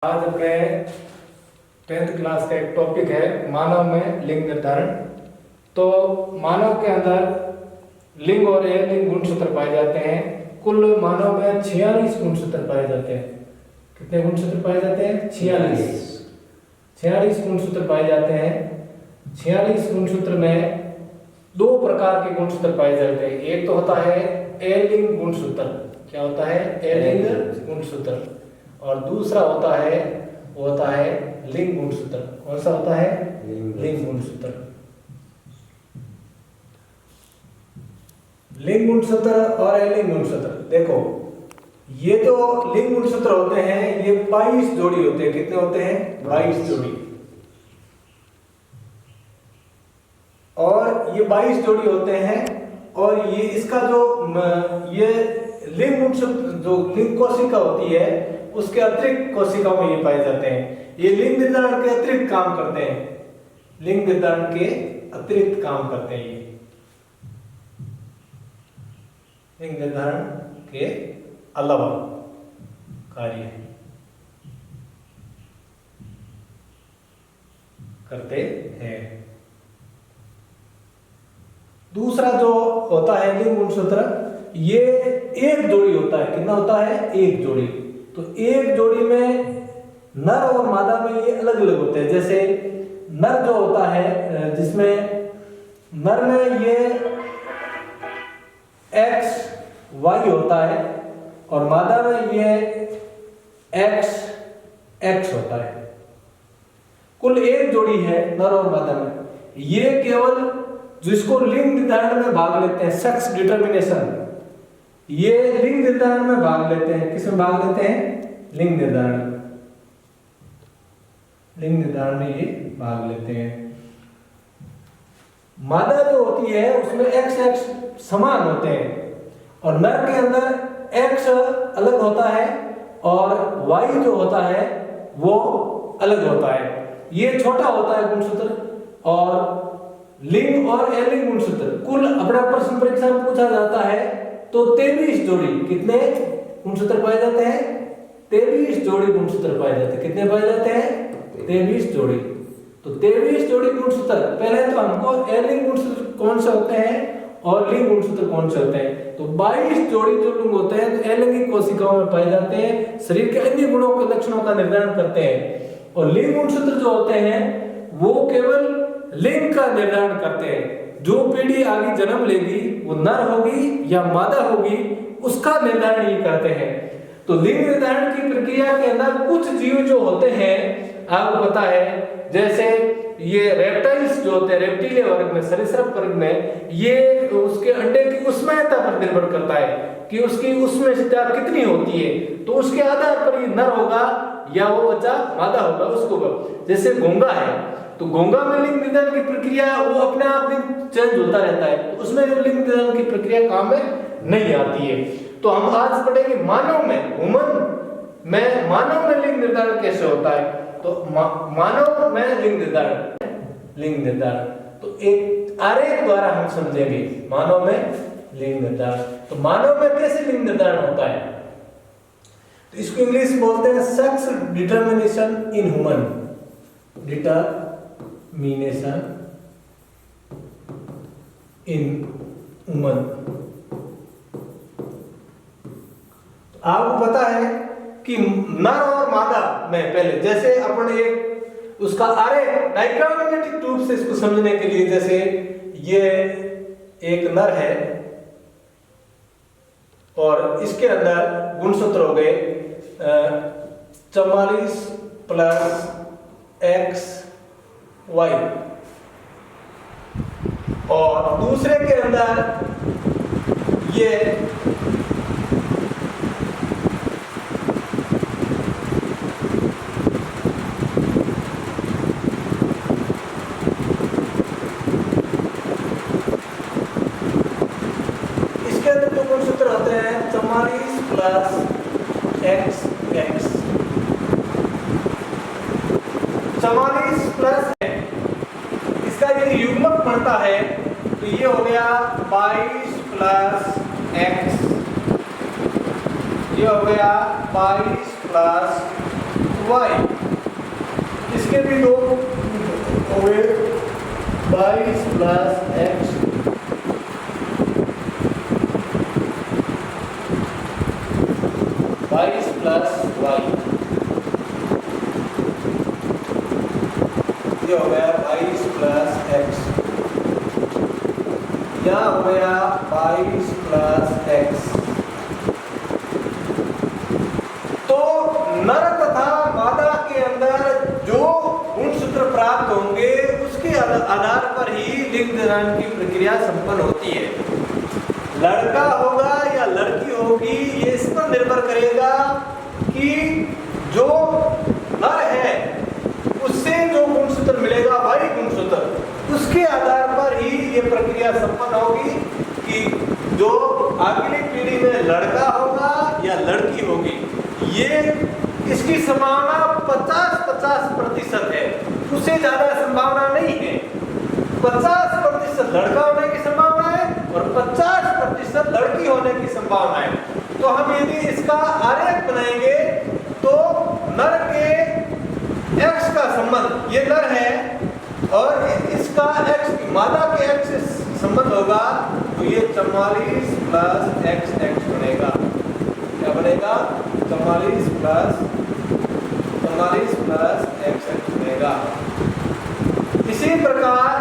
आज अपने 10th class का एक टॉपिक है मानव में लिंग निर्धारण। तो मानव के अंदर लिंग और अलिंग गुणसूत्र पाए जाते हैं। कुल मानव में 46 गुणसूत्र पाए जाते हैं। कितने गुणसूत्र पाए जाते हैं? 46 गुणसूत्र पाए जाते हैं। 46 गुणसूत्र में दो प्रकार के गुणसूत्र पाए जाते हैं। एक तो होता है अलिंग गुणसूत्र। क्या होता है? अलिंग गुणसूत्र। और दूसरा होता है लिंग गुणसूत्र। कौन सा होता है? लिंग गुणसूत्र। लिंग गुणसूत्र और अलिंग गुणसूत्र। देखो, ये जो लिंग गुणसूत्र होते हैं ये 22 जोड़ी होते हैं। कितने होते हैं? 22 जोड़ी। और ये 22 जोड़ी होते हैं। और ये इसका जो ये लिंग गुणसूत्र जो लिंग कोशिका होती है उसके अतिरिक्त कोशिकाओं में ये पाए जाते हैं। ये लिंग निर्धारण के अतिरिक्त काम करते हैं। लिंग निर्धारण के अतिरिक्त काम करते हैं। ये लिंग निर्धारण के अलावा कार्य करते हैं। दूसरा जो होता है लिंग गुणसूत्र, ये एक जोड़ी होता है। कितना होता है? एक जोड़ी। तो एक जोड़ी में नर और मादा में ये अलग अलग होते हैं। जैसे नर जो होता है, जिसमें नर में ये एक्स वाई होता है और मादा में ये एक्स एक्स होता है। कुल एक जोड़ी है नर और मादा में। ये केवल जिसको लिंग निर्धारण में भाग लेते हैं, सेक्स डिटर्मिनेशन, ये लिंग निर्धारण में भाग लेते हैं। किसमें भाग लेते हैं? लिंग निर्धारण। लिंग निर्धारण में ये भाग लेते हैं। मादा जो होती है उसमें एक्स एक्स समान होते हैं और नर के अंदर एक्स अलग होता है और वाई जो होता है वो अलग होता है। ये छोटा होता है गुणसूत्र। और लिंग और अलिंग गुणसूत्र कुल अपना प्रश्न परीक्षा में पूछा जाता है तो 23 जोड़ी। कितने गुणसूत्र पाए जाते हैं? 23 जोड़ी गुणसूत्र पाए जाते हैं। कितने पाए जाते हैं? 23 जोड़ी। तो 23 जोड़ी गुणसूत्र। पहले तो हमको अलिंग गुणसूत्र कौन से होते हैं और लिंग गुणसूत्र कौन से होते हैं। तो 22 जोड़ी जो लिंग होते हैं अलैंगिक कोशिकाओं में पाए जाते हैं। शरीर के अन्य गुणों के लक्षणों का निर्धारण करते हैं। और लिंग गुणसूत्र जो होते हैं वो केवल लिंग का निर्धारण करते हैं। जो पीढ़ी आगे जन्म लेगी वो नर होगी या मादा होगी, उसका निर्धारण ये करते हैं। तो लिंग निर्धारण की प्रक्रिया के अंदर कुछ जीव जो होते हैं आपको पता है, जैसे ये रेप्टाइल्स जो होते हैं, रेप्टिलिया वर्ग में, सरीसृप वर्ग में, ये उसके अंडे की उष्मायता पर निर्भर करता है कि उसकी उष्मायता कितनी होती है। तो उसके आधार पर ये नर होगा या वो बच्चा मादा होगा। उसको जैसे घोंगा है तो घोंगा में लिंग निर्धारण की प्रक्रिया वो अपने आप लिंग चेंज होता रहता है। तो उसमें जो लिंग निर्धारण की प्रक्रिया काम में नहीं आती है। तो हम आज पढ़ेंगे मानव में, ह्यूमन में, मानव में लिंग निर्धारण कैसे होता है। तो मानव में लिंग निर्धारण तो एक आरेख द्वारा हम समझेंगे मानव में लिंग निर्धारण। तो मानव में कैसे लिंग निर्धारण होता है, तो इसको इंग्लिश में बोलते हैं sex determination in human. Determination in human. आपको पता है कि नर और मादा में पहले, जैसे अपन एक उसका आरेख डायग्रामेटिक रूप से इसको समझने के लिए, जैसे ये एक नर है और इसके अंदर गुणसूत्र हो गए 44 प्लस एक्स वाई। और दूसरे के अंदर ये इसके अंदर जो गुणसूत्र होते हैं 44 प्लस एक्स एक्स। 44 प्लस इसका यदि युग्मक बनता है तो ये हो गया 22 प्लस एक्स। ये हो गया 22 प्लस वाई, इसके भी दो हो गए 22 प्लस एक्स 22 प्लस वाई, ये हो गया 22 प्लस एक्स, यह हो गया 22 प्लस एक्स। तो नर तथा मादा के अंदर जो गुणसूत्र प्राप्त होंगे उसके आधार पर ही लिंग निर्धारण की प्रक्रिया संपन्न होती है। लड़का होगा या लड़की होगी ये इस पर निर्भर करेगा कि जो नर है उससे जो गुणसूत्र मिलेगा वही गुणसूत्र, उसके आधार पर ही ये प्रक्रिया संपन्न होगी कि जो अगली पीढ़ी में लड़का होगा या लड़की होगी। ये इसकी संभावना 50-50% है, उससे ज्यादा संभावना नहीं है। 50% लड़का होने की संभावना है और 50% लड़की होने की संभावना है। तो हम यदि इसका आरेख बनाएंगे तो नर के x का संबंध, ये नर है और इसका x मादा के x से संबंध होगा तो ये 44 प्लस x बनेगा। क्या बनेगा? 44 प्लस x बनेगा। इसी प्रकार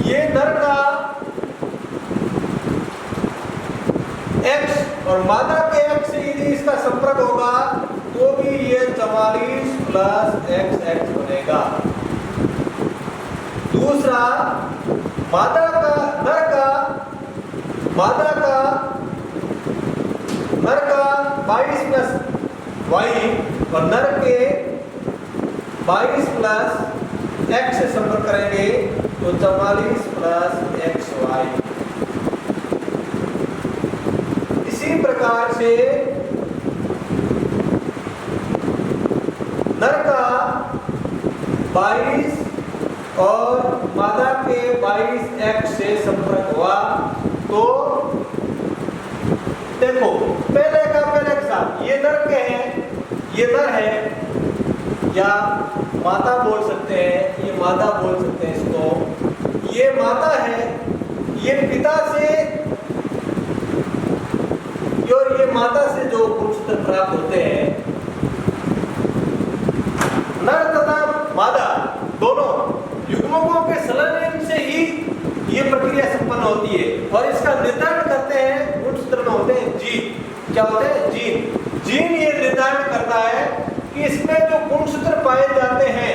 ये नर का x और मादा के x से यदि इसका संपर्क होगा तो भी ये 44 प्लस x बनेगा। दूसरा नर का 22 प्लस y और नर के 22 प्लस x से संपर्क करेंगे तो 44 प्लस xy। इसी प्रकार से नर का 22 और मादा के 22x से संपर्क हुआ तो देखो पहले के साथ ये नर के हैं, ये नर है या माता बोल सकते हैं, ये मादा बोल सकते हैं इसको, ये माता है, ये पिता से और ये माता से जो गुणसूत्र प्राप्त होते हैं, नर तथा मादा दोनों युग्मकों के संलयन से ही ये प्रक्रिया संपन्न होती है और इसका निर्धारण करते हैं गुणसूत्र में होते हैं जीन। क्या होते हैं? जीन ये निर्धारण करता है कि इसमें जो गुणसूत्र पाए जाते हैं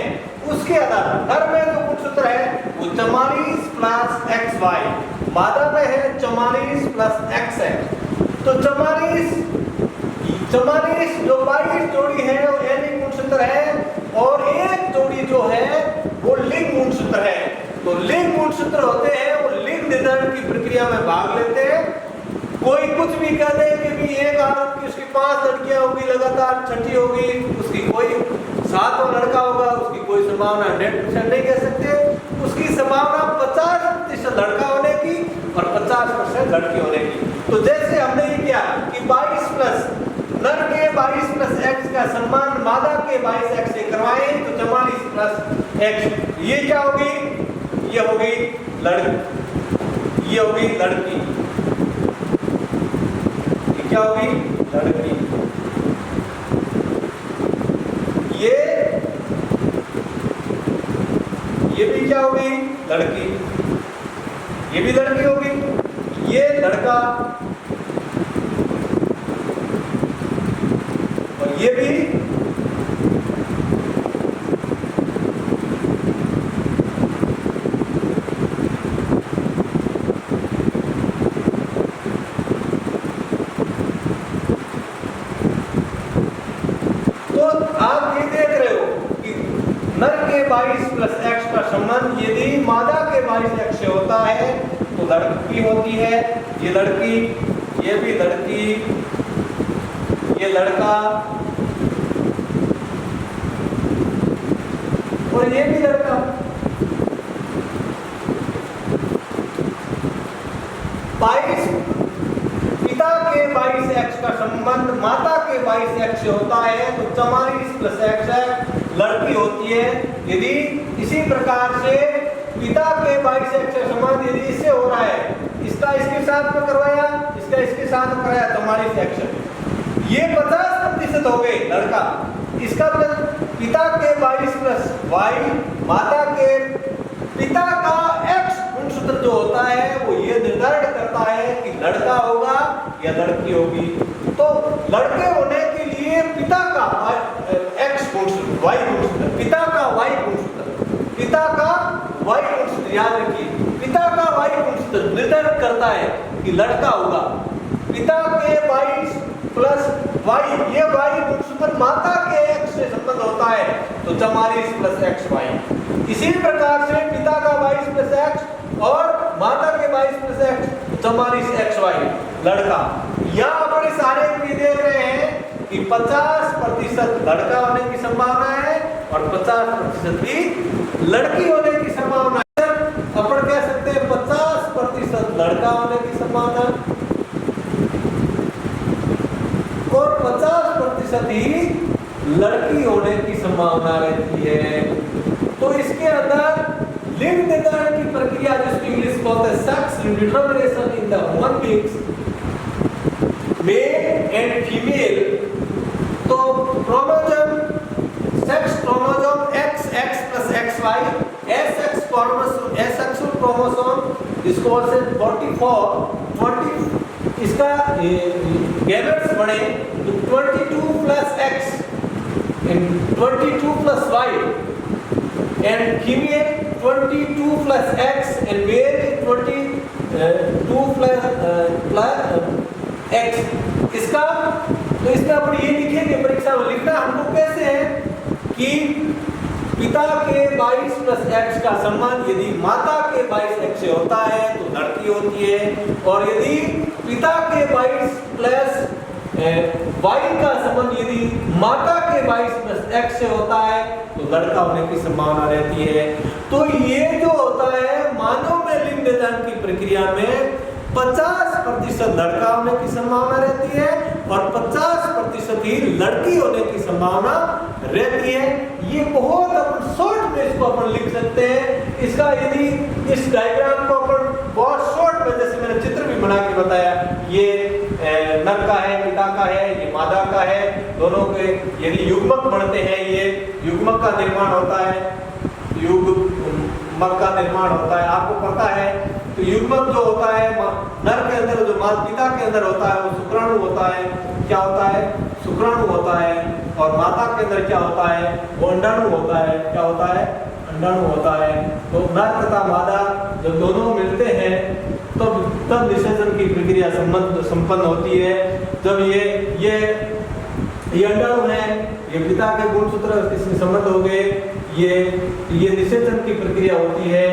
उसके आधार पर नर में जो गुणसूत्र है वो 44 प्लस XY, मादा में है 44 प्लस X है। तो 44 जो 22 जोड़ी है वो एनिक गुणसूत्र है और एक जोड़ी जो है वो लिंग गुणसूत्र है। तो लिंग गुणसूत्र होते हैं वो लिंग निर्धारण की प्रक्रिया में भाग लेते हैं। कोई कुछ भी कह दे कि भी एक औरत की उसकी 5 लड़कियां होगी लगातार, छठी होगी उसकी कोई 7वां लड़का होगा, उसकी कोई संभावना 100% नहीं कह सकते। उसकी संभावना 50% लड़का होने की और 50% लड़की होने की। तो जैसे हमने ये किया कि 22 प्लस नर के 22 प्लस x का सम्मान मादा के 22 x से करवाएं तो 44 प्लस x, ये क्या होगी? ये होगी लड़की, ये होगी लड़की, ये क्या होगी? लड़की। ये भी क्या होगी? लड़की, ये भी लड़की होगी, ये लड़का और ये भी आप ये देख रहे हो कि नर के 22 प्लस x का संबंध यदि मादा के 22 x से होता है तो लड़की होती है, ये लड़की, ये भी लड़की, ये लड़का और ये भी लड़का। पिता के 22 x का संबंध माता के 22 x से होता है तो 44 प्लस x है, लड़की होती है। यदि इसी प्रकार से पिता के 22 x से समान यदि इससे हो रहा है, इसका इसके साथ में करवाया, इसका इसके साथ में कराया 44 x, ये 50% हो गए लड़का। इसका मतलब पिता के 22 प्लस y माता के पिता का x गुणसूत्र जो होता है वो ये निर्धारित करता है कि लड़का होगा या लड़की होगी। तो लड़के होने के लिए पिता का x गुणसूत्र, y गुणसूत्र, पिता का y गुणसूत्र, पिता का y गुणसूत्र याद रखिए, पिता का y गुणसूत्र निर्धारित करता है कि लड़का होगा। पिता के 22 प्लस y, ये y गुणसूत्र माता के x से संबंध होता है तो 44 प्लस xy। इसी प्रकार से पिता का 22 प्लस x और माता के 22 प्लस x 44 xy लड़का। यहाँ पर इस आरेख में देख रहे हैं कि 50% लड़का होने की संभावना है और 50% भी लड़की होने की संभावना है। अपन कह सकते हैं 50% लड़का होने की संभावना और 50% ही लड़की होने की संभावना रहती है। तो इसके अंदर लिंग निर्धारण की प्रक्रिया जिसको इंग्लिश में बोलते हैं sex determination in the human beings, male and female. तो chromosome, sex chromosome XX plus XY, SX chromosome जिसको बोलते हैं 44 इसका गैमेट्स बने तो 22 plus X and 22 plus Y and female 22 plus X and male 22 plus X। इसका तो इसमें अपन ये लिखेंगे परीक्षा में, लिखना हमको कैसे है कि पिता के 22 प्लस x का सम्मान यदि माता के 22 x से होता है तो लड़की होती है, और यदि पिता के 22 प्लस y का संबंध यदि माता के 22 प्लस x से होता है तो लड़का होने की संभावना रहती है। तो ये जो होता है मानव में लिंग निर्धारण की प्रक्रिया में 50% लड़का होने की संभावना रहती है और 50% ही लड़की होने की संभावना रहती है। ये बहुत अपन शॉर्ट में इसको अपन लिख सकते हैं। इसका यदि इस डायग्राम को अपन बहुत शॉर्ट में, जैसे मैंने चित्र भी बना के बताया, ये नर का है, पिता का है, ये मादा का है, दोनों के यदि युग्मक बनते हैं, ये युग्मक का निर्माण होता है, युग्मक का निर्माण होता है, आपको पता है। तो युग्मक जो होता है नर के अंदर, जो पिता के अंदर होता है वो शुक्राणु होता है। क्या होता है? शुक्राणु होता है। और माता के अंदर क्या होता है? वो अंडाणु होता है। क्या होता है? अंडाणु होता है। तो नर तथा मादा जब दोनों मिलते हैं तब निषेचन की प्रक्रिया संपन्न होती है। जब ये अंडाणु है, ये पिता के गुणसूत्र इसमें संबंध हो गए, ये निषेचन की प्रक्रिया होती है।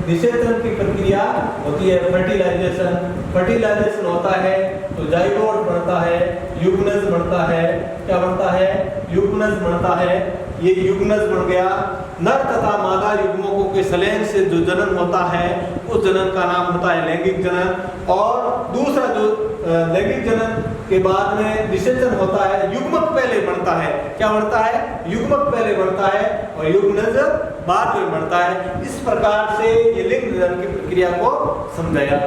निषेचन की प्रक्रिया होती है फर्टिलाइजेशन होता है तो जाइगोट बनता है, युग्नज बनता है। क्या बनता है? युग्नज बनता है। ये युग्नज बन गया। नर तथा मादा युग्मकों के संलयन से जो जनन होता है उस जनन का नाम होता है लैंगिक जनन। और दूसरा जो लैंगिक जनन के बाद में निषेचन होता है, युग्मक पहले बनता है। क्या बनता है? युग्मक पहले बनता है और युग्नज बाद में बनता है। इस प्रकार से ये लिंग निर्धारण की प्रक्रिया को समझाया।